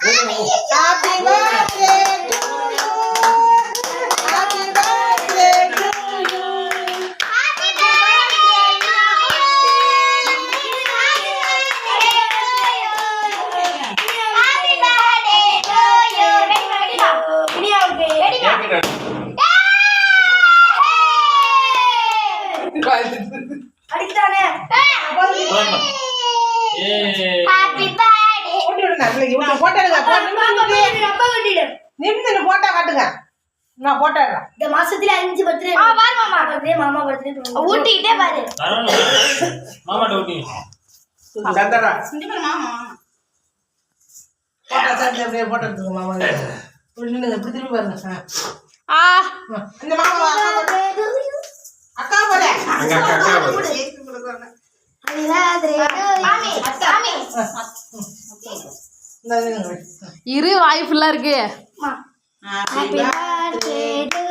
Happy birthday to you. Happy birthday to you. Happy birthday to அடிச்சானே happy birthday போட்டுடுங்க இவங்க போட்டடுங்க நிமிந்து photo காட்டுங்க நான் போட்டறேன் இந்த மாசத்துல 5 பர்த்டே பாரு மாமா பர்த்டே மாமா பர்த்டே ஊட்டிட்டே பாரு மாமா ஊட்டி சந்தரா மாமா போட்டோ சார் அப்படியே போட்டோ எடுத்துங்க மாமா நின்னுங்க இப்படி திரும்பி பாருங்க இந்த மாமா அக்கா போல அங்க அக்கா போடு மாமி மாமி இந்த இரு வாய் ஃபுல்லா இருக்கு ஹாப்பி பர்த்டே டு